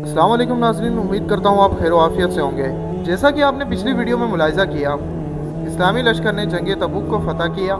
अस्सलाम वालेकुम नाज़रीन, उम्मीद करता हूँ आप खैर आफियत से होंगे। जैसा कि आपने पिछली वीडियो में मुलाहिज़ा किया, इस्लामी लश्कर ने जंग तबूक को फ़तह किया।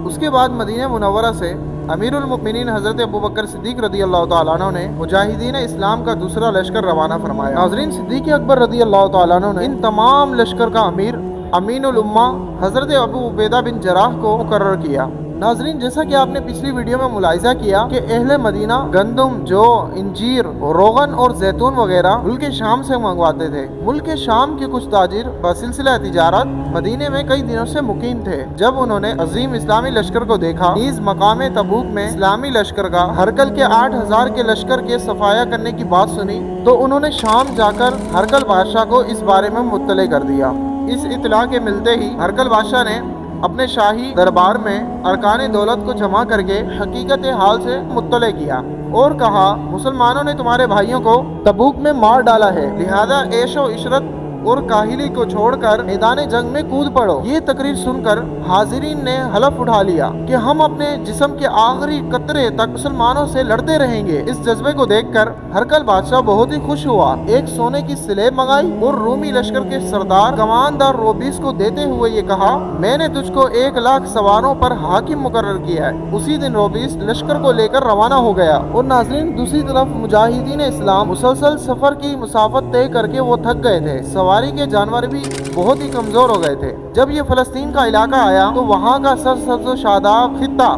उसके बाद मदीना मुनव्वरा से अमीरुल मुमिनीन हज़रत अबू बकर सिद्दीक़ रदी अल्लाह तआला अन्हु ने मुजाहिदीन इस्लाम का दूसरा लश्कर रवाना फरमाया। नाज़रीन, सिद्दीक़ अकबर रदी अल्लाह तआला अन्हु ने इन तमाम लश्कर का अमीर अमीनुल उम्मा हज़रत अबू उबैदा बिन जराह को मुकर्रर किया। नाज़रीन, जैसा कि आपने पिछली वीडियो में मुलाहिज़ा किया कि अहले मदीना गंदम, जौ, इंजीर, रोगन और जैतून वगैरह मुल्क शाम से मंगवाते थे। मुल्क शाम के कुछ ताजिर बसिलसिला तिजारत मदीने में कई दिनों से मुकीम थे। जब उन्होंने अजीम इस्लामी लश्कर को देखा, नीज़ मकाम तबूक में इस्लामी लश्कर का हरकल के 8000 के लश्कर के सफाया करने की बात सुनी, तो उन्होंने शाम जाकर हरकल बादशाह को इस बारे में मुत्तले कर दिया। इस इत्तला के मिलते ही हरकल बादशाह ने अपने शाही दरबार में अरकान दौलत को जमा करके हकीकत हाल से मुत्तले किया और कहा, मुसलमानों ने तुम्हारे भाइयों को तबूक में मार डाला है, लिहाजा ऐशो इशरत और काहिली को छोड़कर मैदान जंग में कूद पड़ो। ये तकरीर सुनकर हाजिरीन ने हलफ उठा लिया कि हम अपने जिस्म के आखिरी कतरे तक मुसलमानों से लड़ते रहेंगे। इस जज्बे को देखकर हरकल बादशाह बहुत ही खुश हुआ। एक सोने की स्लेब मंगाई और रूमी लश्कर के सरदार कमानदार रोबीस को देते हुए ये कहा, मैंने तुझको 1,00,000 सवारों पर हाकिम मुकर्रर किया है। उसी दिन रोबीस लश्कर को लेकर रवाना हो गया। और नाज़रीन, दूसरी तरफ मुजाहिदीन इस्लाम मुसलसल सफर की मुसाफत तय करके वो थक गए थे। सवारी के जानवर भी बहुत ही कमजोर हो गए थे। जब ये फलस्तीन का इलाका आया तो वहाँ का सरसब्ज़ शादाब खित्ता,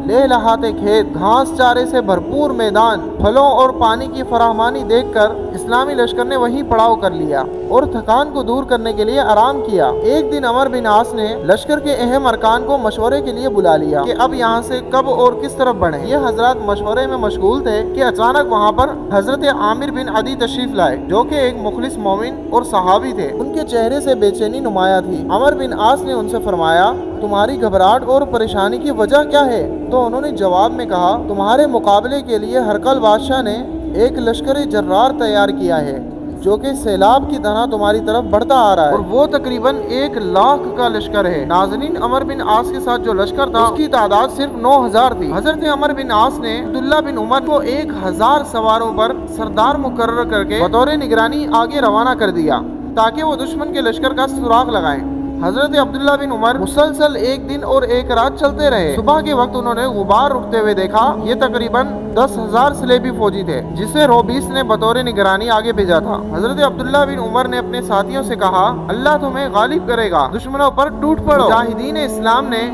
लहलहाते खेत, घास चारे से भरपूर मैदान, फलों और पानी की फराहमानी देखकर इस्लामी लश्कर ने वहीं पड़ाव कर लिया और थकान को दूर करने के लिए आराम किया। एक दिन अमर बिन आस ने लश्कर के अहम अरकान को मशवरे के लिए बुला लिया कि अब यहाँ से कब और किस तरफ बढ़े। ये हजरत मशवरे में मशगूल थे कि अचानक वहाँ पर हजरत आमिर बिन अदी तशरीफ लाए, जो कि एक मुखलिस मोमिन और सहाबी थे। उनके चेहरे से बेचैनी नुमाया थी। अमर बिन आस ने उनसे फरमाया, तुम्हारी घबराहट और परेशानी की वजह क्या है? तो उन्होंने जवाब में कहा, तुम्हारे मुकाबले के लिए हरकल बादशाह ने एक लश्कर जर्रार तैयार किया है, जो कि सैलाब की तरह तुम्हारी तरफ बढ़ता आ रहा है और वो तकरीबन 1,00,000 का लश्कर है। नाज़रीन, अमर बिन आस के साथ जो लश्कर था उसकी तादाद सिर्फ 9,000 थी। हजरत अमर बिन आस ने अब्दुल्ला बिन उमर को 1,000 सवारों पर सरदार मुकर्रर करके बतौर निगरानी आगे रवाना कर दिया ताकि वो दुश्मन के लश्कर का सुराग लगाएं। हजरत अब्दुल्ला बिन उमर मुसलसल एक दिन और एक रात चलते रहे। सुबह के वक्त उन्होंने गुबार उठते हुए देखा। ये तकरीबन 10,000 सलेबी फौजी थे, जिसे रोबीस ने बतौर निगरानी आगे भेजा था। हजरत अब्दुल्ला बिन उमर ने अपने साथियों से कहा, अल्लाह तुम्हें गालिब करेगा, दुश्मनों पर टूट पड़ो। मुजाहिदीन इस्लाम ने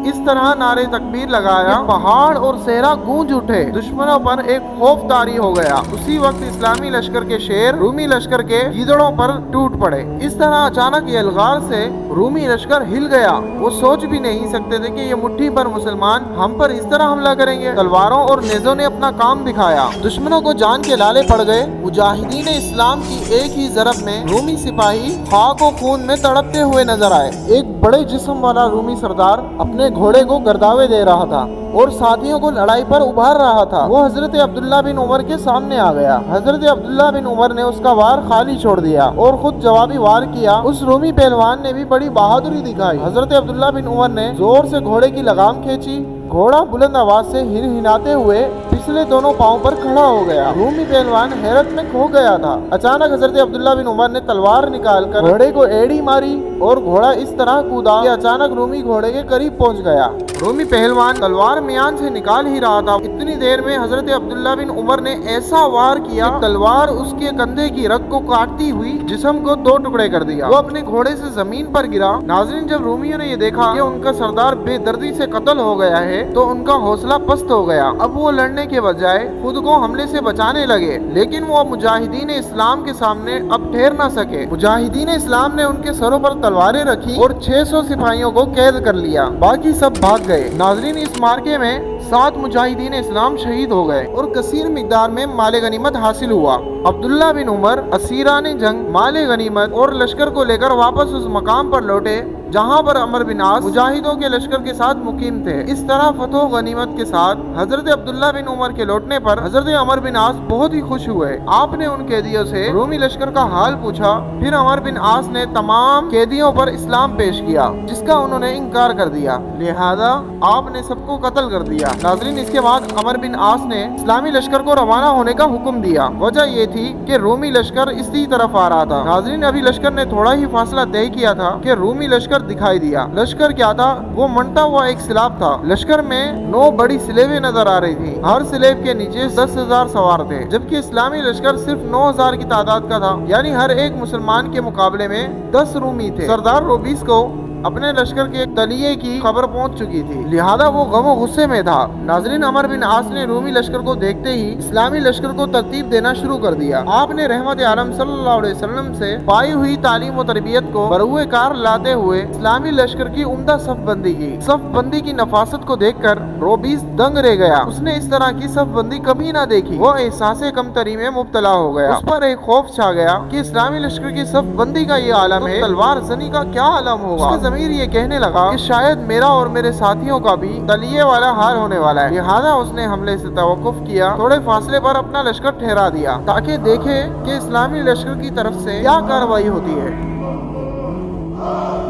इस तरह नारे तकबीर लगाया, पहाड़ और सहरा गूंज उठे, दुश्मनों पर एक खौफ तारी हो गया। उसी वक्त इस्लामी लश्कर के शेर रूमी लश्कर के गीदड़ों पर टूट पड़े। इस तरह अचानक यलगार से रूमी लश्कर हिल गया। वो सोच भी नहीं सकते थे कि ये मुट्ठी पर मुसलमान हम पर इस तरह हमला करेंगे। तलवारों और नेज़ों ने अपना काम दिखाया। दुश्मनों को जान के लाले पड़ गए। मुजाहिदीन इस्लाम की एक ही ज़रब में रूमी सिपाही खाक और खून में तड़पते हुए नजर आए। एक बड़े जिस्म वाला रूमी सरदार अपने घोड़े को गर्दावे दे रहा था और साथियों को लड़ाई पर उभार रहा था। वो हजरत अब्दुल्ला बिन उमर के सामने आ गया। हजरत अब्दुल्ला बिन उमर ने उसका वार खाली छोड़ दिया और खुद जवाबी वार किया। उस रूमी पहलवान ने भी बड़ी बहादुरी दिखाई। हजरत अब्दुल्ला बिन उमर ने जोर से घोड़े की लगाम खींची। घोड़ा बुलंद आवाज से हिनहिनाते हुए पिछले दोनों पांव पर खड़ा हो गया। रूमी पहलवान हैरत में खो गया था। अचानक हजरत अब्दुल्ला बिन उमर ने तलवार निकालकर घोड़े को एड़ी मारी और घोड़ा इस तरह कूदा कि अचानक रूमी घोड़े के करीब पहुंच गया। रूमी पहलवान तलवार म्यान से निकाल ही रहा था। इतनी देर में हजरत अब्दुल्ला बिन उमर ने ऐसा वार किया, तलवार उसके कंधे की रग को काटती हुई जिस्म को 2 टुकड़े कर दिया। वो अपने घोड़े से जमीन पर गिरा। नाज़रीन, जब रूमियों ने ये देखा कि उनका सरदार बेदर्दी से कत्ल हो गया है तो उनका हौसला पस्त हो गया। अब वो लड़ने के बजाय खुद को हमले से बचाने लगे, लेकिन वो मुजाहिदीन इस्लाम के सामने अब ठहर न सके। मुजाहिदीन इस्लाम ने उनके सरों पर तलवारें रखी और 600 सिपाहियों को कैद कर लिया। बाकी सब भाग गए। नाज़रीन, इस मार्के में 7 मुजाहिदीन इस्लाम शहीद हो गए और कसीर मिकदार में माले गनीमत हासिल हुआ। अब्दुल्ला बिन उमर असीरान जंग माले गनीमत और लश्कर को लेकर वापस उस मकाम पर लौटे जहां पर अमर बिन आस मुजाहिदों के लश्कर के साथ मुकीम थे। इस तरह फतह गनीमत के साथ हजरत अब्दुल्ला बिन उमर के लौटने पर हजरत अमर बिन आस बहुत ही खुश हुए। आपने उन कैदियों से रूमी लश्कर का हाल पूछा। फिर अमर बिन आस ने तमाम कैदियों पर इस्लाम पेश किया, जिसका उन्होंने इनकार कर दिया, लिहाजा आपने सबको कत्ल कर दिया। नाज़रीन, इसके बाद अमर बिन आस ने इस्लामी लश्कर को रवाना होने का हुक्म दिया। वजह ये تھی کہ رومی لشکر اسی طرف آ رہا تھا۔ ناظرین ابھی لشکر نے تھوڑا ہی فاصلہ طے کیا تھا کہ رومی لشکر دکھائی دیا۔ لشکر کیا تھا؟ وہ منڈا ہوا ایک سیلاب تھا۔ لشکر میں 9 بڑی سلیبیں نظر آ رہی تھی، ہر سلیب کے نیچے 10,000 سوار تھے، جبکہ اسلامی لشکر صرف 9,000 کی تعداد کا تھا، یعنی ہر ایک مسلمان کے مقابلے میں 10 رومی تھے۔ سردار روبیس کو اپنے لشکر کے تلیے کی خبر پہنچ چکی تھی، لہذا وہ غم و غصے میں تھا۔ ناظرین عمر بن عاص نے رومی لشکر کو دیکھتے ہی اسلامی لشکر کو ترتیب دینا شروع کر دیا۔ آپ نے رحمت عالم صلی اللہ علیہ وسلم سے پائی ہوئی تعلیم و تربیت کو بروئے کار لاتے ہوئے اسلامی لشکر کی عمدہ صف بندی کی۔ صف بندی کی نفاست کو دیکھ کر روبیس دنگ رہ گیا۔ اس نے اس طرح کی صف بندی کبھی نہ دیکھی۔ وہ احساس کمتری میں مبتلا ہو گیا۔ اس پر ایک خوف چھا گیا کہ اسلامی لشکر کی صف بندی کا یہ عالم ہے، تلوار زنی کا کیا عالم ہوگا۔ ضمیر یہ کہنے لگا کہ شاید میرا اور میرے ساتھیوں کا بھی تلیے والا حال ہونے والا ہے، لہذا اس نے حملے سے توقف کیا، تھوڑے فاصلے پر اپنا لشکر ٹھہرا دیا تاکہ دیکھے کہ اسلامی لشکر کی طرف سے کیا کارروائی ہوتی ہے۔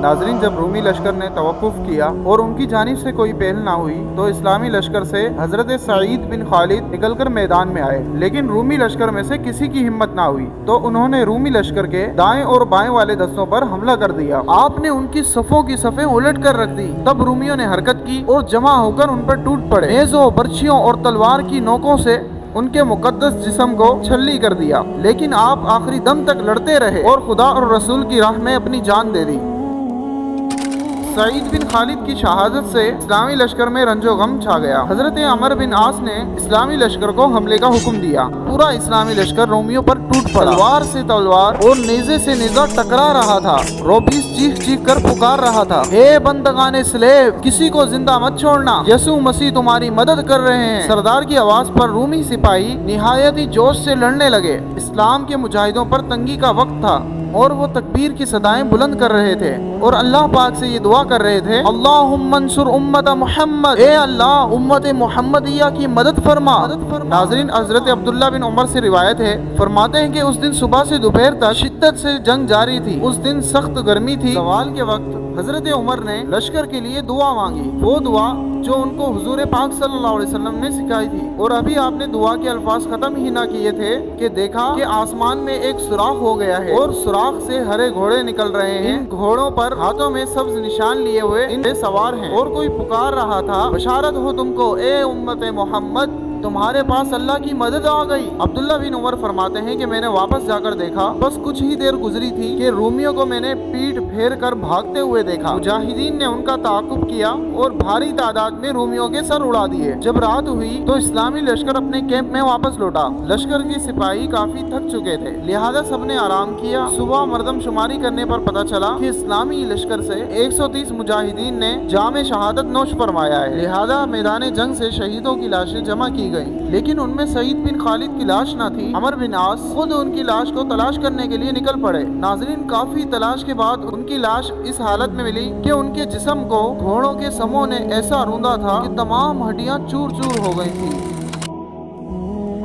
ناظرین جب رومی لشکر نے توقف کیا اور ان کی جانب سے کوئی پہل نہ ہوئی تو اسلامی لشکر سے حضرت سعید بن خالد نکل کر میدان میں آئے، لیکن رومی لشکر میں سے کسی کی ہمت نہ ہوئی تو انہوں نے رومی لشکر کے دائیں اور بائیں والے دستوں پر حملہ کر دیا۔ آپ نے ان کی صفوں کی صفیں الٹ کر رکھ دی۔ تب رومیوں نے حرکت کی اور جمع ہو کر ان پر ٹوٹ پڑے، نیزوں، برچھیوں اور تلوار کی نوکوں سے ان کے مقدس جسم کو چھلی کر دیا، لیکن آپ آخری دم تک لڑتے رہے اور خدا اور رسول کی راہ میں اپنی جان دے دی۔ سعید بن خالد کی شہادت سے اسلامی لشکر میں رنج و غم چھا گیا۔ حضرت عمر بن عاص نے اسلامی لشکر کو حملے کا حکم دیا۔ پورا اسلامی لشکر رومیوں پر ٹوٹ پڑا، تلوار سے تلوار اور نیزے سے نیزہ ٹکرا رہا تھا۔ روبیس چیخ چیخ کر پکار رہا تھا، اے بندگان سلیب، کسی کو زندہ مت چھوڑنا، یسوع مسیح تمہاری مدد کر رہے ہیں۔ سردار کی آواز پر رومی سپاہی نہایت ہی جوش سے لڑنے لگے۔ اسلام کے مجاہدوں پر تنگی کا وقت تھا اور وہ تکبیر کی صدائیں بلند کر رہے تھے اور اللہ پاک سے یہ دعا کر رہے تھے، اللہم انصر امت محمد، اے اللہ امت محمدیہ کی مدد فرما۔ ناظرین حضرت عبداللہ بن عمر سے روایت ہے، فرماتے ہیں کہ اس دن صبح سے دوپہر تک شدت سے جنگ جاری تھی۔ اس دن سخت گرمی تھی۔ زوال کے وقت حضرت عمر نے لشکر کے لیے دعا مانگی، وہ دعا جو ان کو حضور پاک صلی اللہ علیہ وسلم نے سکھائی تھی، اور ابھی آپ نے دعا کے الفاظ ختم ہی نہ کیے تھے کہ دیکھا کہ آسمان میں ایک سوراخ ہو گیا ہے اور سوراخ سے ہرے گھوڑے نکل رہے ہیں۔ ان گھوڑوں پر ہاتھوں میں سبز نشان لیے ہوئے ان پہ سوار ہیں، اور کوئی پکار رہا تھا، بشارت ہو تم کو اے امت محمد، تمہارے پاس اللہ کی مدد آ گئی۔ عبداللہ بن عمر فرماتے ہیں کہ میں نے واپس جا کر دیکھا، بس کچھ ہی دیر گزری تھی کہ رومیوں کو میں نے پیٹ پھیر کر بھاگتے ہوئے دیکھا۔ مجاہدین نے ان کا تعاقب کیا اور بھاری تعداد میں رومیوں کے سر اڑا دیے۔ جب رات ہوئی تو اسلامی لشکر اپنے کیمپ میں واپس لوٹا۔ لشکر کی سپاہی کافی تھک چکے تھے، لہذا سب نے آرام کیا۔ صبح مردم شماری کرنے پر پتہ چلا کہ اسلامی لشکر سے 130 مجاہدین نے جام شہادت نوش فرمایا ہے، لہذا میدان جنگ سے شہیدوں کی لاشیں جمع کی گئی، لیکن ان میں سعید بن خالد کی لاش نہ تھی۔ عمر بن عاص خود ان کی لاش کو تلاش کرنے کے لیے نکل پڑے۔ ناظرین کافی تلاش کے بعد ان کی لاش اس حالت میں ملی کہ ان کے جسم کو گھوڑوں کے سموں نے ایسا روندا تھا کہ تمام ہڈیاں چور چور ہو گئی تھیں۔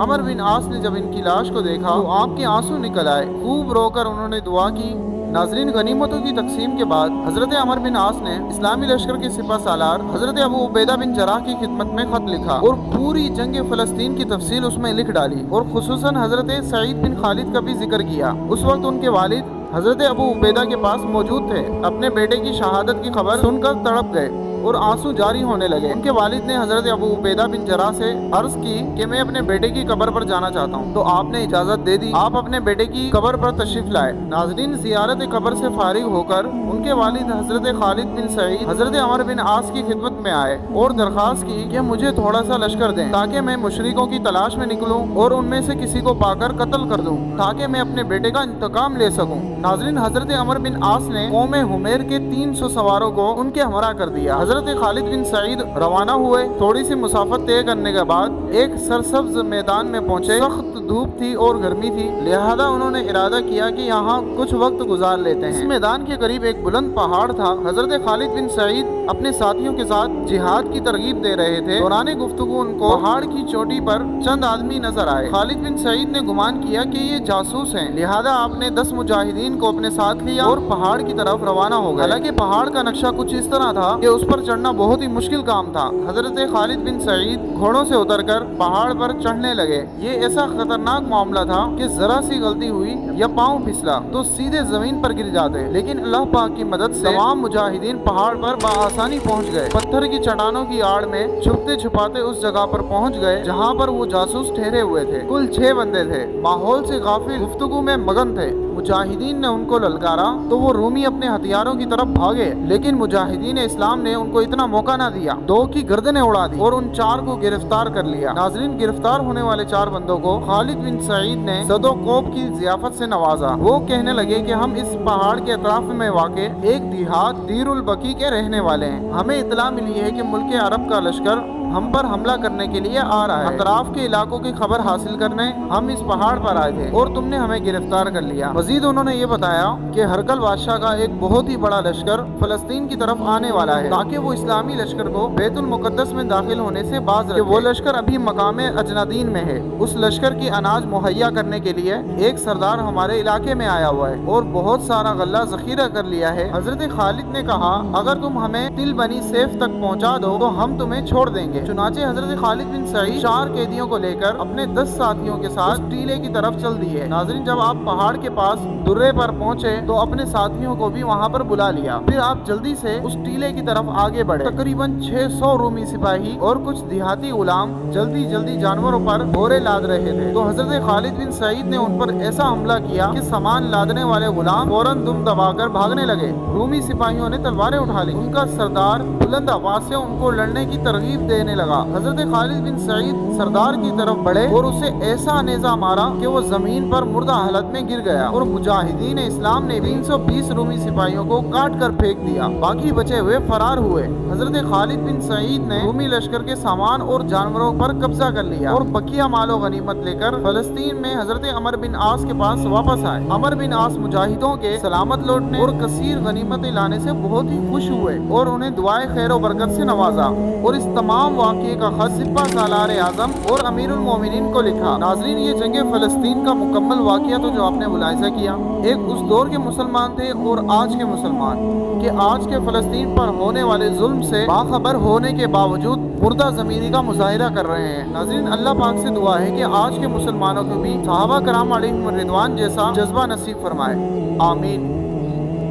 عمر بن عاص نے جب ان کی لاش کو دیکھا تو آپ کے آنسو نکل آئے، خوب رو کر انہوں نے دعا کی۔ ناظرین غنیمتوں کی تقسیم کے بعد حضرت عمر بن عاص نے اسلامی لشکر کے سپہ سالار حضرت ابو عبیدہ بن جراح کی خدمت میں خط لکھا اور پوری جنگ فلسطین کی تفصیل اس میں لکھ ڈالی، اور خصوصاً حضرت سعید بن خالد کا بھی ذکر کیا۔ اس وقت ان کے والد حضرت ابو عبیدہ کے پاس موجود تھے، اپنے بیٹے کی شہادت کی خبر سن کر تڑپ گئے اور آنسو جاری ہونے لگے۔ ان کے والد نے حضرت ابو عبیدہ بن جراح سے عرض کی کہ میں اپنے بیٹے کی قبر پر جانا چاہتا ہوں، تو آپ نے اجازت دے دی۔ آپ اپنے بیٹے کی قبر پر تشریف لائے۔ ناظرین زیارت قبر سے فارغ ہو کر ان کے والد حضرت خالد بن سعید حضرت عمر بن عاص کی خدمت میں آئے اور درخواست کی کہ مجھے تھوڑا سا لشکر دیں تاکہ میں مشرکوں کی تلاش میں نکلوں اور ان میں سے کسی کو پا کر قتل کر دوں تاکہ میں اپنے بیٹے کا انتقام لے سکوں۔ ناظرین حضرت عمر بن عاص نے قوم حمیر کے 300 سواروں کو ان کے ہمراہ کر دیا۔ حضرت خالد بن سعید روانہ ہوئے۔ تھوڑی سی مسافت طے کرنے کے بعد ایک سرسبز میدان میں پہنچے۔ سخت دھوپ تھی اور گرمی تھی، لہذا انہوں نے ارادہ کیا کہ یہاں کچھ وقت گزار لیتے ہیں۔ اس میدان کے قریب ایک بلند پہاڑ تھا۔ حضرت خالد بن سعید اپنے ساتھیوں کے ساتھ जिहाद की तरगीब दे रहे थे। दौरान गुफ्तगू उनको पहाड़ की चोटी पर चंद आदमी नजर आए। खालिद बिन सईद ने गुमान किया कि ये जासूस हैं, लिहाजा आपने 10 मुजाहिदीन को अपने साथ लिया और पहाड़ की तरफ रवाना हो गए। हालांकि पहाड़ का नक्शा कुछ इस तरह था कि उस पर चढ़ना बहुत ही मुश्किल काम था। हजरत खालिद बिन सईद घोड़ों से उतरकर पहाड़ पर चढ़ने लगे। ये ऐसा खतरनाक मामला था कि जरा सी गलती हुई या पाँव फिसला तो सीधे जमीन पर गिर जाते, लेकिन अल्लाह पाक की मदद से तमाम मुजाहिदीन पहाड़ पर बआसानी पहुंच गए। पत्थर की चट्टानों की आड़ में छुपते छुपाते उस जगह पर पहुंच गए जहां पर वो जासूस ठहरे हुए थे। कुल 6 बंदे थे, माहौल से गाफिल, गुफ्तगू में मगन थे। मुजाहिदीन ने उनको ललकारा तो वो रूमी अपने हथियारों की तरफ भागे, लेकिन मुजाहिदीन इस्लाम ने उनको इतना मौका ना दिया, 2 की गर्दनें उड़ा दी और उन 4 को गिरफ्तार कर लिया। नाजरीन, गिरफ्तार होने वाले 4 बंदों को खालिद बिन सईद ने सदोकोब की जियाफत से नवाजा। वो कहने लगे कि हम इस पहाड़ के अतराफ में वाक़े एक देहात दीरुल बकी के रहने वाले हैं। हमें इतला मिली है कि मुल्क अरब का लश्कर हम पर हमला करने के लिए आ रहा है। अतराफ के इलाकों की खबर हासिल करने हम इस पहाड़ पर आए थे और तुमने हमें गिरफ्तार कर लिया। मजीद उन्होंने ये बताया कि हरकल बादशाह का एक बहुत ही बड़ा लश्कर फलस्तीन की तरफ आने वाला है, ताकि वो इस्लामी लश्कर को बैतुल मुकद्दस में दाखिल होने से बाज रखे। वो लश्कर अभी मकाम अजनादीन में है। उस लश्कर की अनाज मुहैया करने के लिए एक सरदार हमारे इलाके में आया हुआ है और बहुत सारा गल्ला जखीरा कर लिया है। हजरत खालिद ने कहा, अगर तुम हमें तिल बनी सेफ तक पहुँचा दो तो हम तुम्हें छोड़ देंगे। चुनाचे हजरत खालिद बिन सईद 4 कैदियों को लेकर अपने 10 साथियों के साथ टीले की तरफ चल दिए। नाज़रीन, जब आप पहाड़ के पास दुर्रे पर पहुंचे तो अपने साथियों को भी वहां पर बुला लिया। फिर आप जल्दी से उस टीले की तरफ आगे बढ़े। तकरीबन 600 रूमी सिपाही और कुछ देहाती गुलाम जल्दी जल्दी जानवरों पर बोरे लाद रहे थे। तो हजरत खालिद बिन सईद ने उन पर ऐसा हमला किया कि सामान लादने वाले गुलाम फौरन दुम दबाकर भागने लगे। रूमी सिपाहियों ने तलवारें उठा ली। उनका सरदार बुलंद आवाज से उनको लड़ने की तरगीब देने लगा। हजरत खालिद बिन सईद सरदार की तरफ बढ़े और उसे ऐसा नेजा मारा कि वो जमीन पर मुर्दा हालत में गिर गया और मुजाहिदीन इस्लाम ने 320 रूमी सिपाहियों को काट कर फेंक दिया। बाकी बचे हुए फरार हुए। हजरत खालिद बिन सईद ने रूमी लश्कर के सामान और जानवरों पर कब्जा कर लिया और बकिया मालो गनीमत लेकर फलस्तीन में हजरत अमर बिन आस के पास वापस आए। अमर बिन आस मुजाहिदों के सलामत लौटने और कसीर गनीमतें लाने से बहुत ही खुश हुए और उन्हें दुआए खैर और बरकत से नवाजा और इस तमाम वाक़े का खत सिपा सालार आज़म और अमीरुल मोमिनीन को लिखा। नाजरीन, ये जंगे फलस्तीन का मुकम्मल वाक़या तो जो आपने मुलाहिज़ा किया, एक उस दौर के मुसलमान थे और आज के मुसलमान, कि आज के फलस्तीन पर होने वाले जुल्म से बाखबर होने के बावजूद मुर्दा ज़मीनी का मुजाहिरा कर रहे हैं। नाज़रीन, अल्लाह पाक से दुआ है कि आज के मुसलमानों को भी सहाबा कराम अलैहिम रिदवान जैसा जज्बा नसीब फरमाए, आमीन।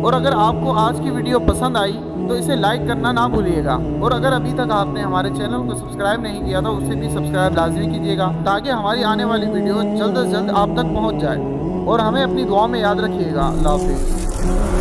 और अगर आपको आज की वीडियो पसंद आई तो इसे लाइक करना ना भूलिएगा और अगर अभी तक आपने हमारे चैनल को सब्सक्राइब नहीं किया तो उसे भी सब्सक्राइब लाजमी कीजिएगा, ताकि हमारी आने वाली वीडियो जल्द से जल्द आप तक पहुंच जाए। और हमें अपनी दुआ में याद रखिएगा। अल्लाह हाफ़िज़।